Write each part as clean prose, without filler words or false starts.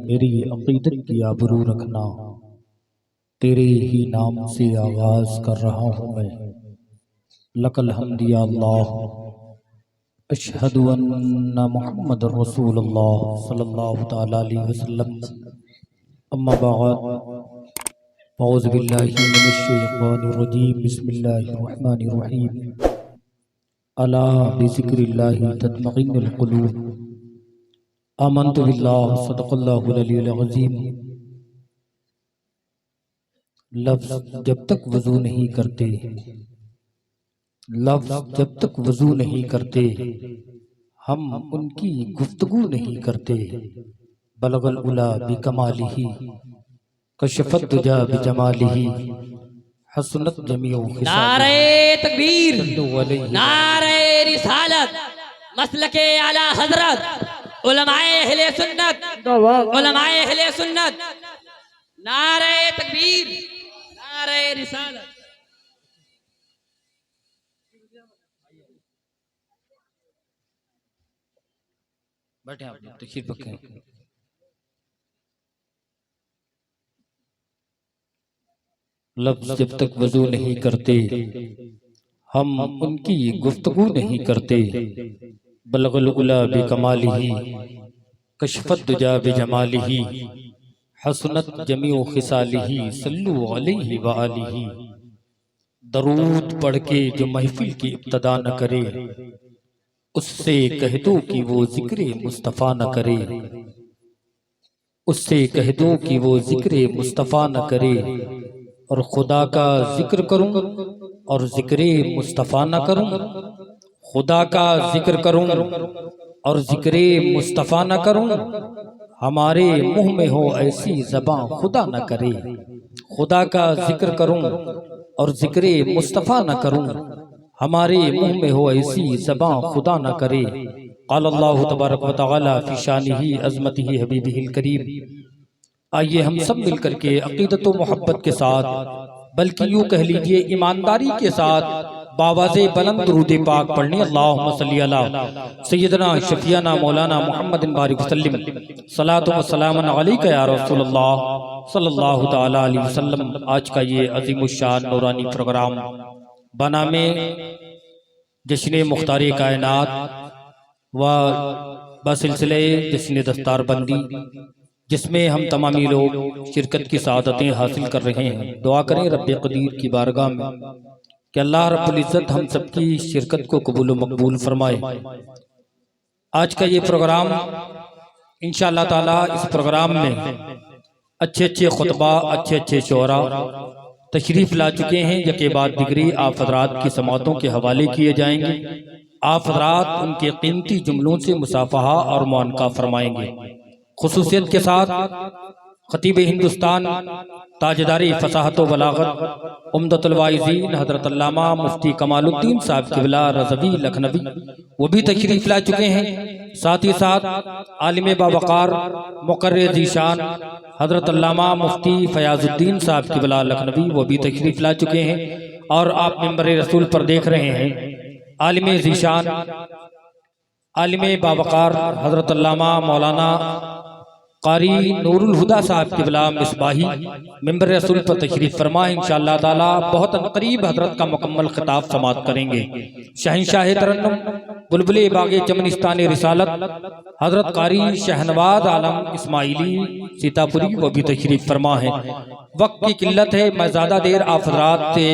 मेरी अक़ीदत की आबरू रखना। तेरे ही नाम से आगाज़ कर रहा हूँ मैं। लकल हम्द या अल्लाह, अशहदु अन्ना मुहम्मद रसूलुल्लाह सल्लल्लाहु तआला अलैहि वसल्लम। अम्मा बअद, औज़ु बिल्लाहि मिनश शैतानिर रजीम, बिस्मिल्लाहिर रहमानिर रहीम। अला बिज़िक्रिल्लाहि तत्मइन्नुल क़ुलूब। आमन्तु बिल्लाहि सदक़ल्लाहुल अलीयुल अज़ीम। लफ्ज़ जब तक वज़ू नहीं करते, लफ्ज़ जब तक वज़ू नहीं करते, हम उनकी गुफ्तगू नहीं करते। बलगल उला बिकमालिही, कशफत दुजा बिजमालिही, हसनत जमीउ खिसालिही। नारे तकबीर, नारे रिसालत, मसलके आला हजरत, उलमाए अहले सुन्नत, उलमाए अहले सुन्नत। नारे तकबीर, नारे रिसालत। बैठे आप लोग, तशरीफ रखें। लफ्ज़ जब तक वज़ू नहीं करते, हम उनकी गुफ्तगू नहीं करते। बलगल उला बिकमालिही, कशफत दुजा बिजमालिही, हसनत जमीउ खिसालिही, सल्लु अलैहि व आलिही। दरूद पढ़ के जो महफिल की इब्तदा न करे, उससे कह दो कि वो जिक्र मुस्तफ़ा न करे। उससे कह दो कि वो जिक्र मुस्तफ़ा न करे। और खुदा का जिक्र करूं और जिक्र मुस्तफ़ा न करूं, खुदा का जिक्र करूं और जिक्र मुस्तफ़ा न करूं। हमारे मुंह में हो ऐसी ज़बां खुदा न करे। खुदा का जिक्र करूं और जिक्र मुस्तफ़ा न करूं, हमारे मुंह में हो ऐसी ज़बां खुदा न करे। क़ाल अल्लाहु तबारक व तआला फ़ी शानिही अज़मतिही हबीबिहिल करीम। आइए हम सब मिलकर के अक़ीदत व मोहब्बत के साथ, बल्कि यूँ कह लीजिए ईमानदारी के साथ, बावाज़े बुलंद दुरूद पाक पढ़ने। अल्लाहुम्मा सल्ली अला सय्यदना शफ़ीअना मौलाना मुहम्मदिन बारिक वसल्लिम। सलातो व सलामुन अलैका या रसूलल्लाह सल्लल्लाहु तआला अलैहि वसल्लम। आज का ये अज़ीमुश्शान नूरानी प्रोग्राम बनामे जश्न मुख्तार कायनात व बसिलसिले जश्न दस्तारबंदी, जिसमें हम तमामी लोग शिरकत की सआदतें हासिल कर रहे हैं। दुआ करें रब्बे क़दीर की बारगाह में कि अल्लाह रब्बुल इज़्ज़त हम सबकी शिरकत को कबूल व मकबूल फरमाए। आज का ये प्रोग्राम इंशाअल्लाह ताला, इस प्रोग्राम में अच्छे अच्छे खुतबा, अच्छे अच्छे शोरा तशरीफ़ ला चुके हैं। यके बाद दिगरी आप हज़रात की समातों के हवाले किए जाएंगे। आप हज़रात उनके कीमती जुमलों से मुसाफ़हा और मुआनका फरमाएंगे। खुसूसियत के साथ खतीब हिंदुस्तान, ताजदारी फ़साहत व बलागत, उम्दतुल वाइज़ीन हज़रत अल्लामा मुफ्ती कमालुद्दीन साहब क़िबला रज़वी लखनवी, वो भी तशरीफ़ ला चुके हैं। साथ ही साथ आलिम बावक़ार मुक़र्रिर ज़ीशान हज़रत अल्लामा मुफ्ती फ़याज़ुद्दीन साहब क़िबला लखनवी, वो भी तशरीफ़ ला चुके हैं। और आप मिंबर रसूल पर देख रहे हैं आलिम ज़ीशान, आलिम बावक़ार हज़रत अल्लामा मौलाना कारी नूरुल हुदा साहब क़िबला मिसबाही मिंबर रसूल पर तशरीफ़ फरमा। इंशाअल्लाह ताला बहुत करीब हज़रत का मुकम्मल खिताब समात करेंगे। शहंशाह तरन्नुम बुलबुले बागे चमनिस्तान रिसालत हज़रत कारी शहनवाज आलम इस्माइली सीतापुरी, वो भी तशरीफ़ फरमा है। वक्त की किल्लत है, मैं ज़्यादा देर आप हज़रात से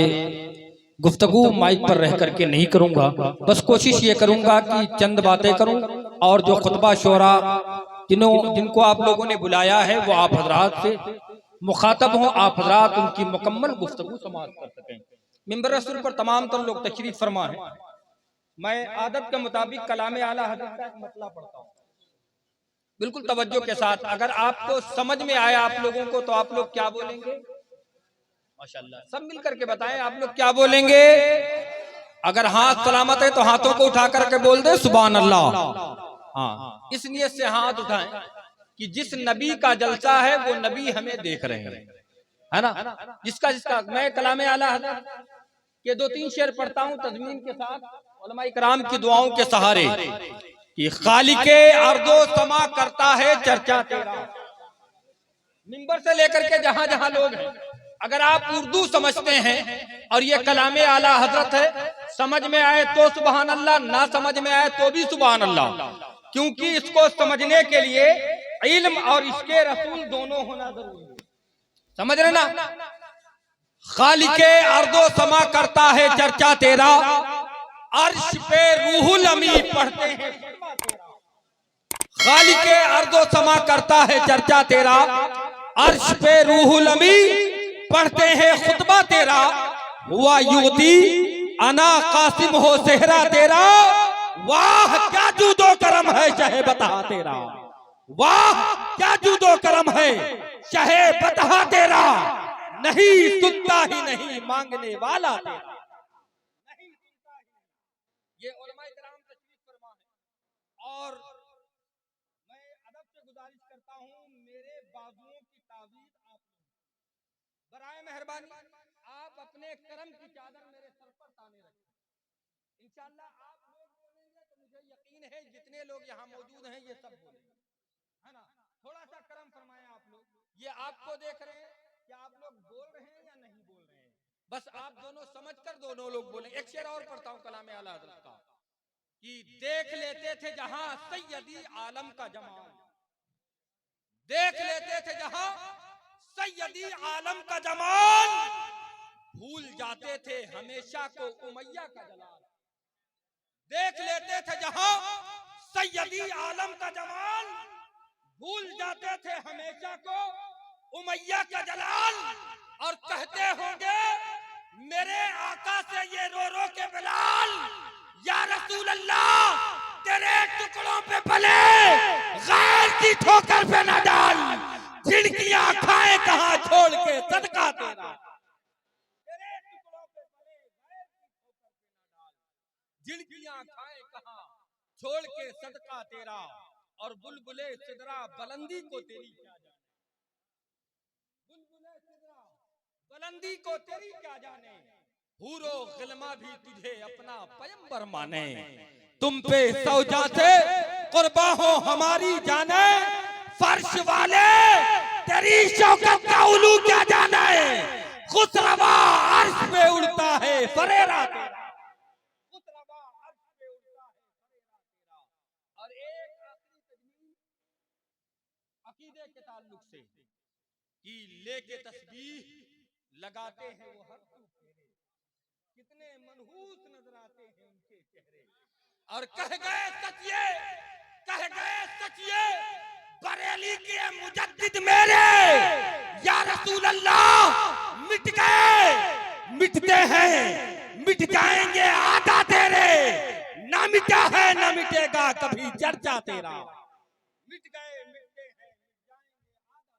गुफ्तगू माइक पर रह करके नहीं करूँगा। बस कोशिश ये करूँगा कि चंद बातें करूँ, और जो खुतबा शोरा जिनको आप लोगों ने बुलाया है वो आप हज़रात से मुखातब हों, आप हज़रात उनकी मुकम्मल गुफ्तगू समाअत कर सकें। मिंबर रसूल पर तमाम तर लोग तशरीफ़ फरमा है। मैं आदत के मुताबिक कलामे आला हज़रत का एक मतला पढ़ता हूँ, बिल्कुल तवज्जो के साथ। अगर आपको समझ में आया आप लोगों को, तो आप लोग क्या बोलेंगे? माशाअल्लाह, सब मिल करके बताएं आप लोग क्या बोलेंगे। अगर हाथ सलामत है तो हाथों को उठा करके बोल दे सुभान अल्लाह। हाँ, इस नियत से हाथ उठाएं कि जिस नबी का जलसा है वो नबी हमें देख रहे हैं, है ना। जिसका जिसका मैं कलामे आला हज़रत के 2-3 शेर पढ़ता हूँ तज़मीन के साथ, उलमा इकराम की दुआओं के सहारे, कि खालिके अर्दो समा करता है चर्चा तेरा, मिंबर से लेकर के जहां जहां लोग हैं, अगर आप उर्दू समझते हैं और ये कलामे आला हजरत है, समझ में आए तो सुभान अल्लाह, ना समझ में आए तो भी सुभान अल्लाह, क्योंकि इसको समझने के लिए इल्म और इसके रसूल दोनों होना जरूरी है। समझ रहे ना? खालिके अर्दो समा करता है चर्चा तेरा, अर्श पे रूहुल अमी पढ़ते हैं। खालिके अर्दो समा करता है चर्चा तेरा, अर्श पे रूहुल अमी पढ़ते हैं खुतबा तेरा। हुआ युवती अना कासिम हो सेहरा तेरा, वाह क्या जूदो करम है शहे बता तेरा, वाह क्या जूदो करम है शहे बता तेरा। नहीं सुनता ही नहीं मांगने वाला तेरा, नहीं सुनता ही। ये उलमाए किराम तशरीफ फरमा है और मैं अदब से गुजारिश करता हूँ, मेरे बाजुओं की तावीज़ आप बराए मेहरबानी आप अपने करम की चादर मेरे सर पर ताने रखें। इंशाअल्लाह आप लोग बोलेंगे तो मुझे यकीन है जितने लोग यहाँ मौजूद हैं ये सब बोलेंगे, है ना? थोड़ा सा करम फरमाएं आप लोग, ये आपको देख रहे हैं कि आप लोग बोल रहे हैं या नहीं बोल रहे हैं, बस आप दोनों समझकर दोनों लोग बोलें। एक शेर और पढ़ता हूँ कलामे आला हज़रत का कि देख लेते थे जहां सैयदी आलम का जमाल, देख लेते थे जहां सैयदी आलम का जमाल, भूल जाते थे हमेशा को उमैया का जलाल। देख लेते थे जहां सैयदी आलम का जमाल, भूल जाते थे हमेशा को उमैया का जलाल। और कहते होंगे मेरे आका से ये रो रो के बिलाल, या रसूल अल्लाह तेरे टुकड़ों पे पले गैर की ठोकर पे न डाल, झिड़कियां खाए कहां छोड़ के सदका तेरा। तेरे टुकड़ों पे पले गैर की ठोकर पे न डाल, झिड़कियां खाए कहां छोड़ के सदका तेरा। और बुलबुले सिदरा बुलंदी को तेरी क्या जाने, बुलबुले सिदरा बुलंदी को तेरी क्या जाने, हूरो गिलमा भी तुझे अपना पैगंबर माने। तुम पे सौजा से कुर्बा हो हमारी जाने, फर्श वाले तेरी शौकत का उलू क्या जाने, खुसरवा अर्श पे उड़ता है फरेरा तेरा, खुसरवा अर्श पे उड़ता है फरेरा तेरा। और एक आखिरी तजमीन अकीदे के ताल्लुक से कि लेके तस्बीह लगाते हैं वो हर तू फेरे, कितने मनहूस नजर आते हैं उनके चेहरे। और कह गए सचिए, कह गए सचिए बरेली के मुजद्दिद मेरे, या रसूल अल्लाह मिट गए मिटते हैं मिट जाएंगे आदा तेरे, ना मिटा है ना मिटेगा कभी चर्चा तेरा। मिट गए मिटते हैं मिट जाएंगे आदा,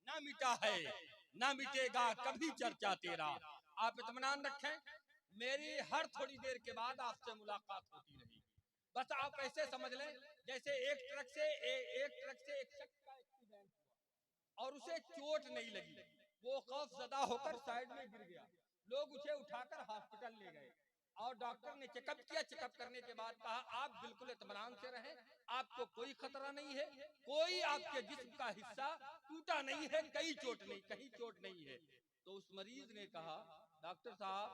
ना मिटा है ना मिटेगा कभी चर्चा तेरा। आप इत्मीनान रखें, मेरी हर थोड़ी देर के बाद आपसे मुलाकात होती रहेगी। बस आप ऐसे समझ लें जैसे एक ट्रक से एक शख्स का एक्सीडेंट हुआ और उसे चोट नहीं लगी, वो खौफजदा होकर साइड में गिर गया, लोग उसे उठाकर हॉस्पिटल ले गए और डॉक्टर ने चेकअप किया। चेकअप करने के बाद कहा आप बिल्कुल इत्मीनान से रहें, आपको कोई खतरा नहीं है, कोई आपके जिस्म का हिस्सा टूटा नहीं है, कहीं चोट नहीं है। तो उस मरीज ने कहा डॉक्टर साहब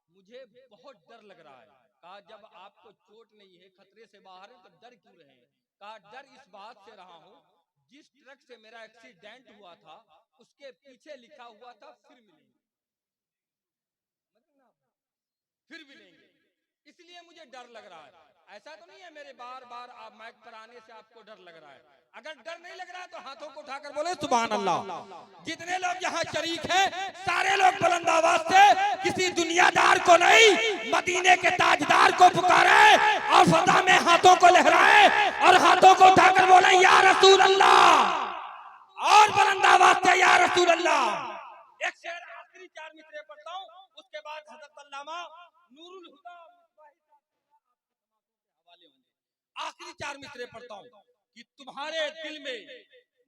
मुझे बहुत डर लग रहा है। कहा जब आपको चोट नहीं है, खतरे से बाहर है, तो डर क्यों रहे हैं? कहा डर इस बात से रहा हूं, जिस ट्रक से मेरा एक्सीडेंट हुआ था उसके पीछे लिखा हुआ था फिर मिलेंगे, फिर मिलेंगे, इसलिए मुझे डर लग रहा है। ऐसा तो नहीं है मेरे बार बार आप माइक पर आने से आपको डर लग रहा है। अगर डर नहीं लग रहा है तो हाथों को उठाकर बोले सुभान अल्लाह। जितने लोग यहाँ शरीक हैं सारे लोग बुलंद आवाज से किसी दुनियादार को नहीं, मदीने के ताजदार को पुकारे और फजा में हाथों को लहराए और हाथों को उठाकर बोले या रसूल अल्लाह, और बुलंद आवाज से या रसूल अल्लाह। एक शेर आखिरी 4 मिसरे पढ़ता हूँ, उसके बाद हज़रत अल्लामा नूरुल हुदा हवाले होंगे। आखिरी 4 मिसरे पढ़ता हूँ कि तुम्हारे दिल में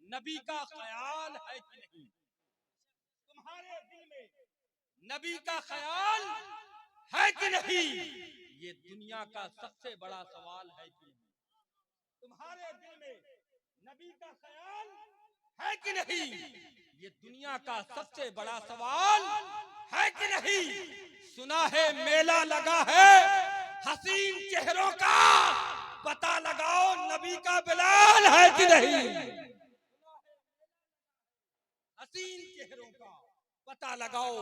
नबी का ख्याल है कि नहीं, तुम्हारे दिल में नबी का ख्याल है कि नहीं, ये दुनिया का सबसे बड़ा सवाल है कि नहीं। तुम्हारे दिल में नबी का ख्याल है कि नहीं? ये दुनिया का सबसे बड़ा सवाल है कि नहीं? सुना है मेला लगा है हसीन चेहरों का, पता लगाओ नबी का बिलाल है कि नहीं? हसीन चेहरों का पता लगाओ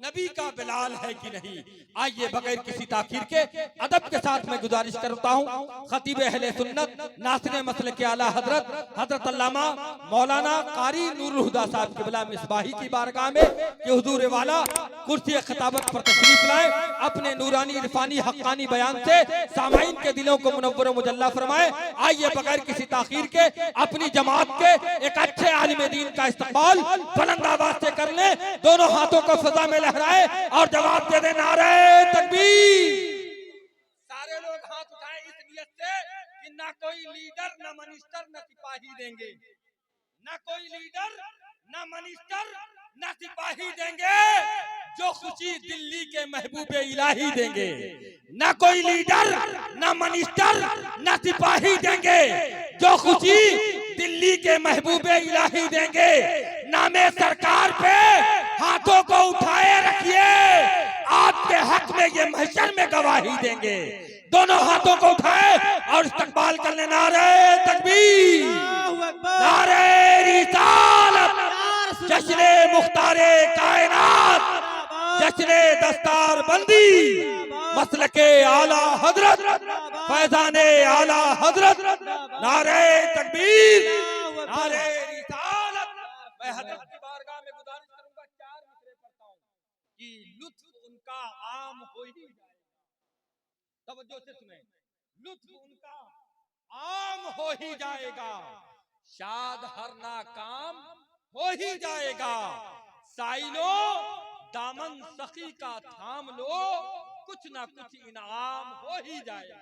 नबी का बिलाल है कि नहीं। आइए बगैर किसी ताखीर के अदब के साथ मैं गुजारिश करता हूँ खतीब अहले सुन्नत नासिर मसलक के आला हजरत अल्लामा मौलाना कारी नूरुल हुदा साहब क़िबला मिसबाही की बारगाह में कि हुजूर वाला कुर्सी खिताबत पर तशरीफ लाए, अपने नूरानी इरफानी हक्कानी बयान से सामाईन के दिलों को मुनव्वर मुजल्ला फरमाए। आइए बगैर किसी ताखीर के अपनी जमात के एक अच्छे आलिम दीन का इस्तकबाल बुलंद आवाज से कर ले, दोनों हाथों को फजा में लहराए और जवाब दे दे नारे तकबीर। सारे लोग हाथ उठाएं इस नियत से कि ना कोई लीडर, ना मिनिस्टर, ना सिपाही देंगे, ना कोई लीडर, ना मिनिस्टर, ना सिपाही देंगे, जो खुशी दिल्ली के महबूबे इलाही देंगे। ना कोई लीडर, ना मिनिस्टर, ना सिपाही देंगे, जो खुशी दिल्ली के महबूबे इलाही देंगे। नामे सरकार पे हाथों को उठाए रखिए, आपके हक में ये महशर में गवाही देंगे। दोनों हाथों को उठाए और इस्तकबाल कर ले नारे तकबीर, नारे रिसालत, जश्ने मुख्तारे कायनात, जश्ने दस्तार बंदी, मसलके आला हजरत, फैजाने आला हजरत, नारे तकबीर, नारे रिसालत। मैं हजरत की बारगाह में गुजारिश करूंगा 4 मिसरे पढ़ता हूं कि लुत्फ उनका आम हो ही जाएगा। तवज्जो से सुने, लुत्फ उनका आम हो ही जाएगा, शाद हर नाकाम हो ही जाएगा। साइलो दामन सखी का थाम लो, कुछ ना कुछ इनाम हो ही जाएगा।